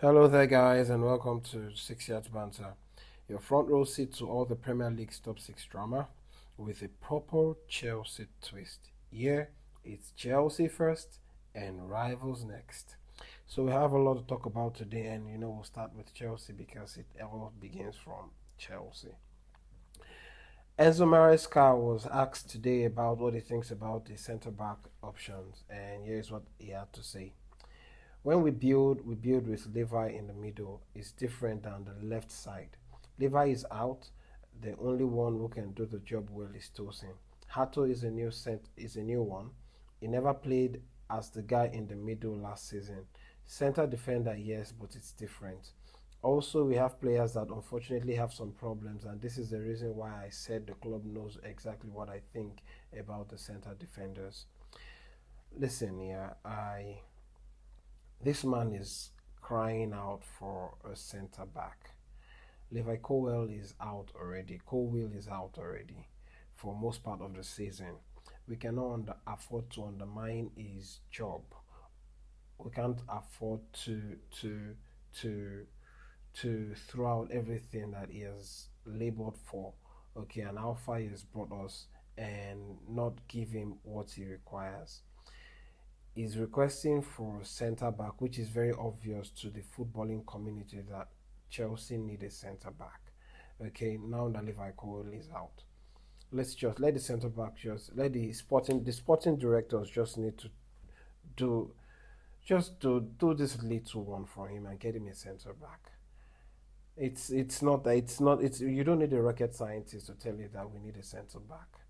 Hello there, guys, and welcome to 6 Yards Banter, your front row seat to all the Premier League's top six drama with a proper Chelsea twist. Yeah, it's Chelsea first and rivals next. So, we have a lot to talk about today, and we'll start with Chelsea because it all begins from Chelsea. Enzo Maresca was asked today about what he thinks about the centre back options, and here's what he had to say. When we build with Levi in the middle. It's different than the left side. Levi is out. The only one who can do the job well is Tosin. Hato is a new one. He never played as the guy in the middle last season. Center defender, yes, but it's different. Also, we have players that unfortunately have some problems, and this is the reason why I said the club knows exactly what I think about the center defenders. Listen, yeah, I this man is crying out for a centre back. Levi Colwell is out already. Colwell is out already for most part of the season. We cannot afford to undermine his job. We can't afford to to throw out everything that he has labored for. Okay, and how far he has brought us, and not give him what he requires. Is requesting for centre back, which is very obvious to the footballing community that Chelsea need a centre back. Okay, now that Levi Cole is out, let's just let the centre back let the sporting directors just need to do do this little one for him and get him a centre back. It's you don't need a rocket scientist to tell you that we need a centre back.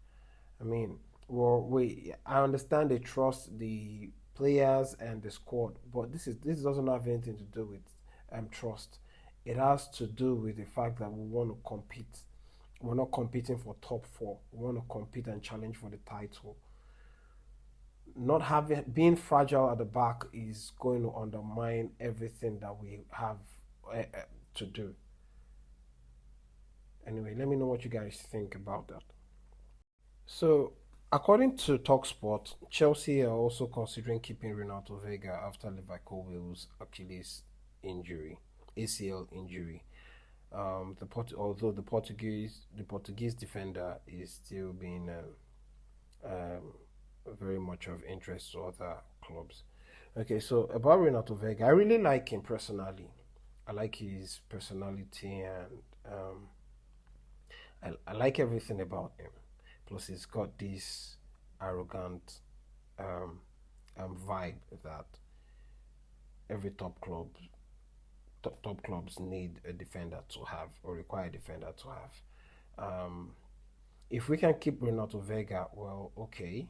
I mean, I understand they trust the players and the squad, but this doesn't have anything to do with trust. It has to do with the fact that we want to compete. We're not competing for top four. We want to compete and challenge for the title. Not having being fragile at the back is going to undermine everything that we have to do. Anyway, let me know what you guys think about that. So, according to Talksport, Chelsea are also considering keeping Renato Vega after Liverpool's Achilles injury, ACL injury. Although the Portuguese defender is still being very much of interest to other clubs. Okay, so about Renato Vega, I really like him personally. I like his personality, and I like everything about him. Plus, he's got this arrogant um, vibe that every top clubs need a defender to have, or require a defender to have. Um, if we can keep Renato Vega, well, okay,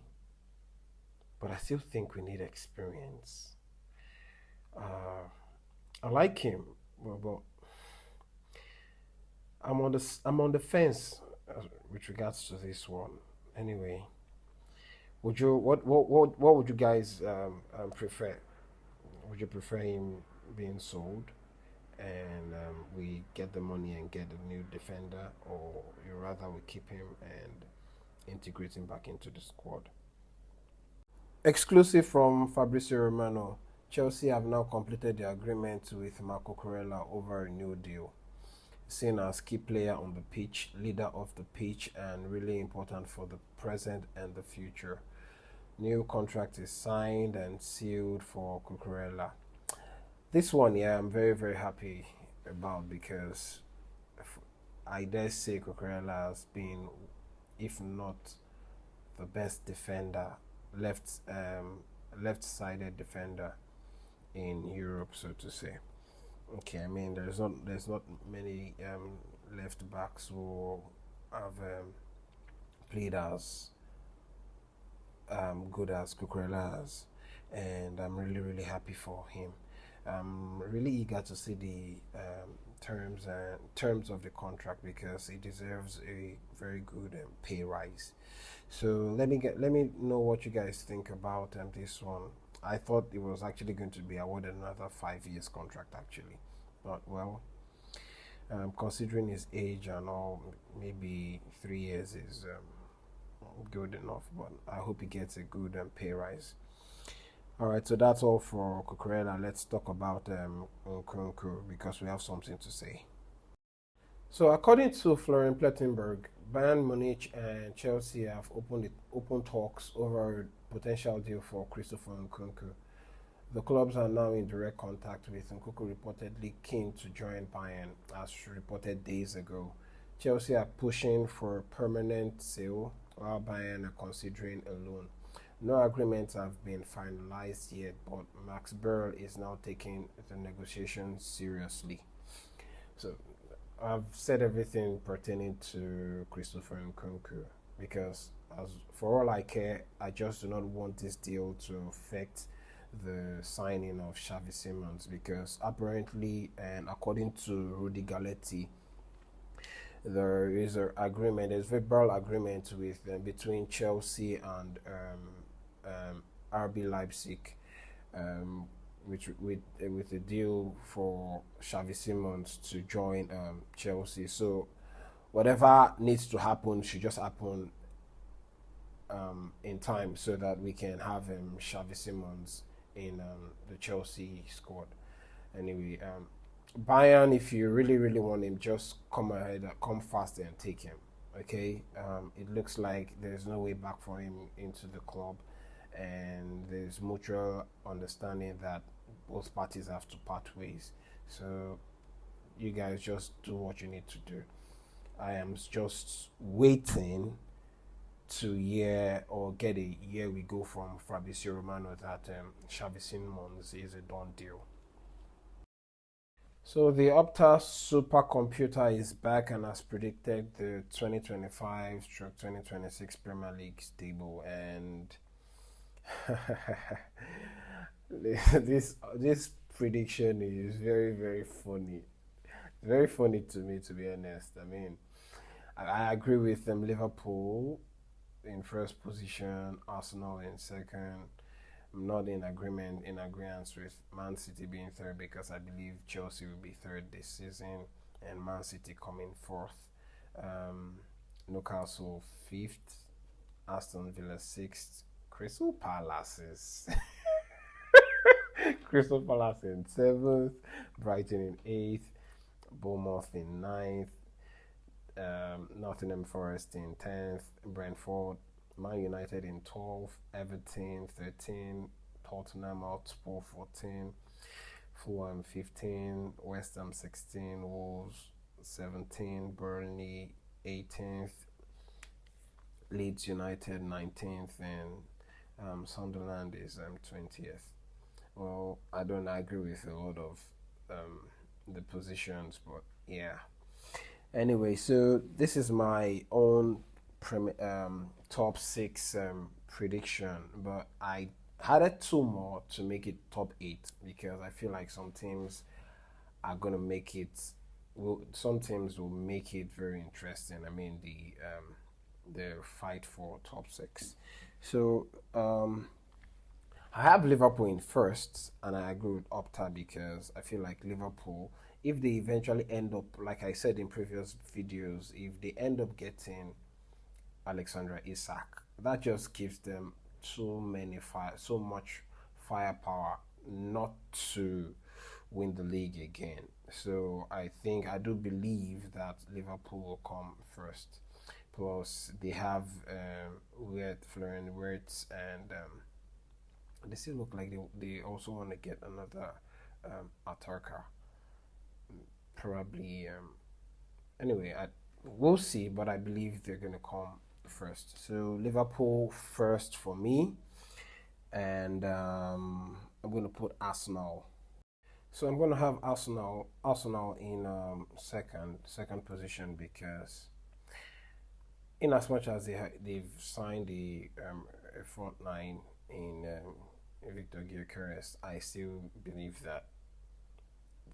but I still think we need experience. Uh, I like him, but I'm on the fence with regards to this one. Anyway, what would you guys prefer? Would you prefer him being sold and we get the money and get a new defender, or you rather we keep him and integrate him back into the squad? Exclusive from Fabrizio Romano, Chelsea have now completed the agreement with Marco Corella over a new deal. Seen as key player on the pitch, leader of the pitch, and really important for the present and the future. New contract is signed and sealed for Cucurella. This one, yeah, I'm very, very happy about because I dare say Cucurella has been, if not the best defender, left-sided defender in Europe, so to say. Okay, I mean there's not many left backs who have played as good as Cucurella has, and I'm really really happy for him. I'm really eager to see the terms of the contract because he deserves a very good pay rise. So let me know what you guys think about this one. I thought it was actually going to be awarded another 5 years contract actually, but well, considering his age and all, maybe 3 years is good enough. But I hope he gets a good pay rise. All right, so that's all for Cucurella. Let's talk about Nkunku because we have something to say. So, according to Florian Plettenberg, Bayern Munich and Chelsea have open talks over a potential deal for Christopher Nkunku. The clubs are now in direct contact with Nkunku, reportedly keen to join Bayern, as reported days ago. Chelsea are pushing for a permanent sale, while Bayern are considering a loan. No agreements have been finalized yet, but Max Berl is now taking the negotiations seriously. So I've said everything pertaining to Christopher Nkunku because, as for all I care, I just do not want this deal to affect the signing of Xavi Simons because apparently, and according to Rudy Galetti, there is an agreement, there's verbal agreement with between Chelsea and RB Leipzig, um, which with a deal for Xavi Simons to join Chelsea. So whatever needs to happen should just happen in time so that we can have Xavi Simons in the Chelsea squad. Anyway, Bayern, if you really, really want him, just come ahead, come fast and take him. Okay, it looks like there's no way back for him into the club, and there's mutual understanding that both parties have to part ways. So you guys just do what you need to do. I am just waiting to hear or get a year we go from Fabrizio Romano that Xavi Simons is a done deal. So the Opta supercomputer is back and has predicted the 2025/2026 Premier League table, and this prediction is very, very funny. Very funny to me, to be honest. I mean, I agree with them. Liverpool in first position, Arsenal in second. I'm not in agreement with Man City being third because I believe Chelsea will be third this season and Man City coming fourth. Um, Newcastle fifth, Aston Villa sixth, Crystal Palace is Crystal Palace in seventh, Brighton in eighth, Bournemouth in ninth, Nottingham Forest in 10th, Brentford, Man United in 12th, Everton 13, Tottenham Hotspur 14, Fulham 15, West Ham 16, Wolves 17, Burnley 18th, Leeds United 19th, and Sunderland is 20th. Well, I don't agree with a lot of the positions, but yeah. Anyway, so this is my own top six prediction, but I added two more to make it top eight because I feel like some teams are gonna make it. Some teams will make it very interesting. I mean the fight for top six. So I have Liverpool in first, and I agree with Opta because I feel like Liverpool, if they eventually end up, like I said in previous videos, if they end up getting Alexandra Isak, that just gives them so much firepower not to win the league again. So I do believe that Liverpool will come first. Plus, they have Florian Wirtz, and they still look like they also want to get another attacker. Probably. Anyway, we'll see, but I believe they're going to come first. So Liverpool first for me, and I'm going to put Arsenal. So I'm going to have Arsenal in second position because in as much as they've signed a front line in Victor Gyökeres, I still believe that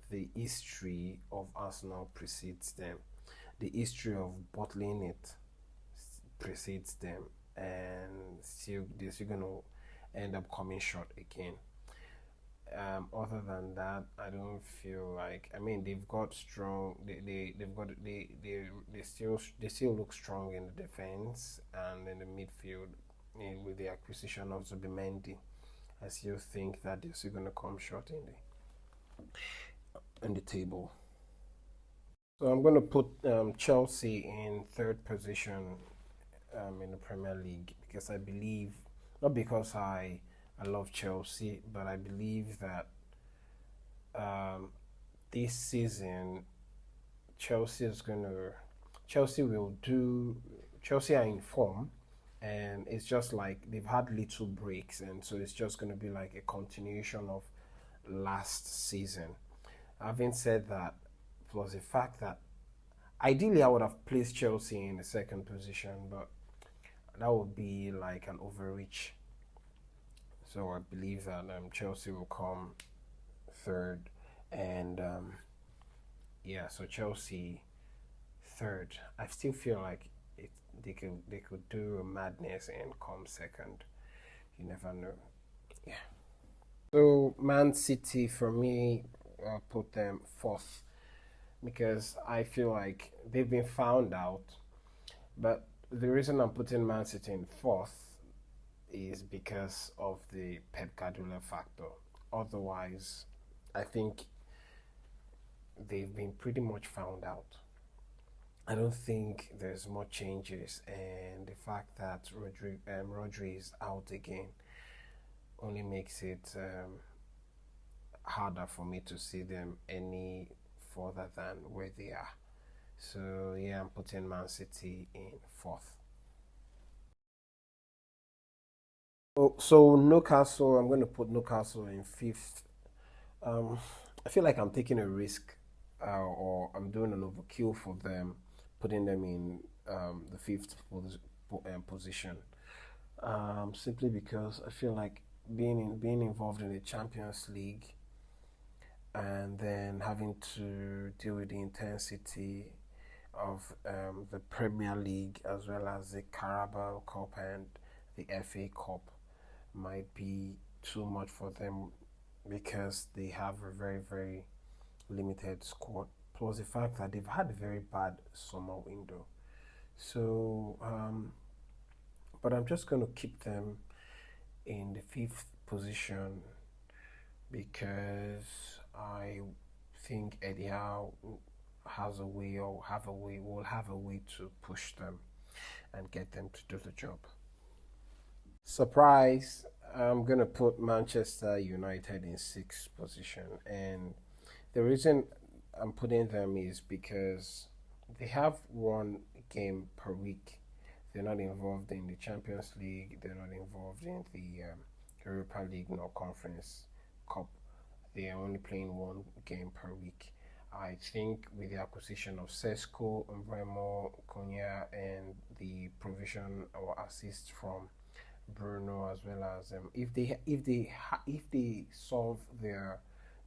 the history of Arsenal precedes them. The history of bottling it precedes them, and they're still going to end up coming short again. Other than that, I don't feel like. I mean, they've got strong. They've got they still look strong in the defense and in the midfield with the acquisition of Zubimendi. I still think that they're still going to come short in the table. So I'm going to put Chelsea in third position in the Premier League because I believe, not because I love Chelsea, but I believe that um, this season Chelsea is going to Chelsea will do Chelsea are in form, and it's just like they've had little breaks, and so it's just going to be like a continuation of last season. Having said that, plus the fact that ideally I would have placed Chelsea in the second position, but that would be like an overreach. So I believe that Chelsea will come third, and yeah, so Chelsea third. I still feel like they could do a madness and come second. You never know. Yeah. So Man City for me, I'll put them fourth because I feel like they've been found out. But the reason I'm putting Man City in fourth is because of the Pep Guardiola factor. Otherwise, I think they've been pretty much found out. I don't think there's more changes, and the fact that Rodri is out again only makes it harder for me to see them any further than where they are. So yeah, I'm putting Man City in fourth. So Newcastle, I'm going to put Newcastle in fifth. Um, I feel like I'm taking a risk, or I'm doing an overkill for them, putting them in the fifth position. Simply because I feel like being involved in the Champions League and then having to deal with the intensity of the Premier League as well as the Carabao Cup and the FA Cup might be too much for them because they have a very, very limited squad. Plus the fact that they've had a very bad summer window. So, but I'm just going to keep them in the fifth position because I think Eddie Howe has a way or have a way will have a way to push them and get them to do the job. Surprise! I'm gonna put Manchester United in sixth position, and the reason I'm putting them is because they have one game per week. They're not involved in the Champions League. They're not involved in the Europa League nor Conference Cup. They are only playing one game per week. I think with the acquisition of Sesko, Umbremo, Konya, and the provision or assist from Bruno, as well as if they solve their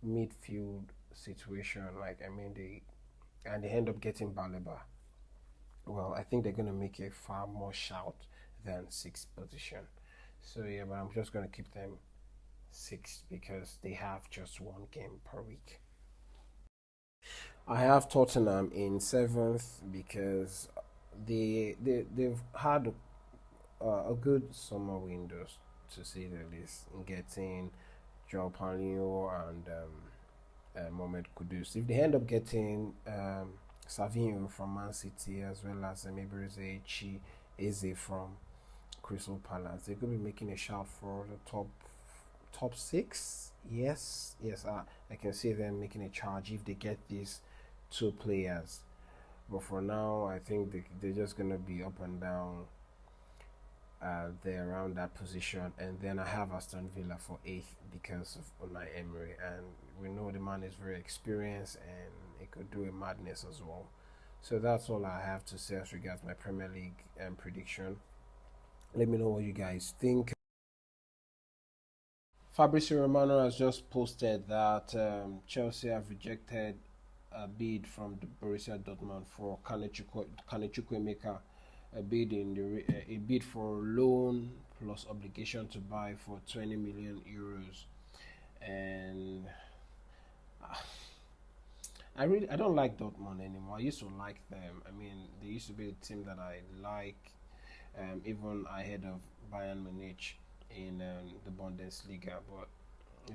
midfield situation, like I mean they end up getting Baleba, well, I think they're gonna make a far more shout than sixth position. So yeah, but I'm just gonna keep them sixth because they have just one game per week. I have Tottenham in seventh because they've had a good summer window to say the least in getting Joao Paulinho and Mohamed Kudus. If they end up getting Savinho from Man City as well as maybe Eze from Crystal Palace, they could be making a shout for the top six. Yes, yes, I can see them making a charge if they get these two players. But for now, I think they're just gonna be up and down there around that position. And then I have Aston Villa for eighth because of Unai Emery, and we know the man is very experienced and he could do a madness as well. So that's all I have to say as regards my Premier League prediction. Let me know what you guys think. Fabrizio Romano has just posted that Chelsea have rejected a bid from the Borussia Dortmund for Kanechukwu a bid a bid for loan plus obligation to buy for 20 million euros, and I don't like Dortmund anymore. I used to like them. I mean, they used to be a team that I like, even ahead of Bayern Munich. in the Bundesliga, but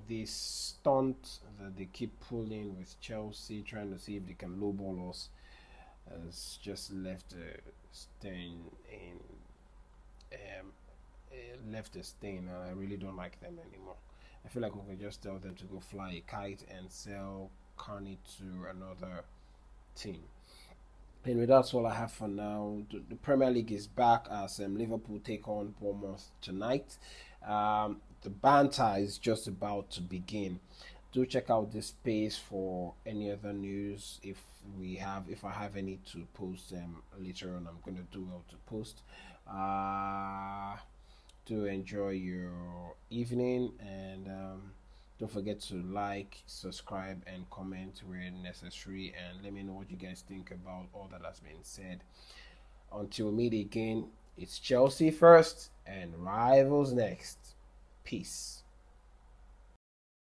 this stunt that they keep pulling with Chelsea, trying to see if they can lowball us, has just left a stain in left a stain, and I really don't like them anymore. I feel like we can just tell them to go fly a kite and sell Carney to another team. Anyway, that's all I have for now. The Premier League is back as Liverpool take on Bournemouth tonight. The banter is just about to begin. Do check out this space for any other news. If I have any to post later on, I'm gonna do well to post. Do enjoy your evening, and don't forget to like, subscribe, and comment where necessary, and let me know what you guys think about all that has been said. Until we meet again, it's Chelsea first and rivals next. Peace.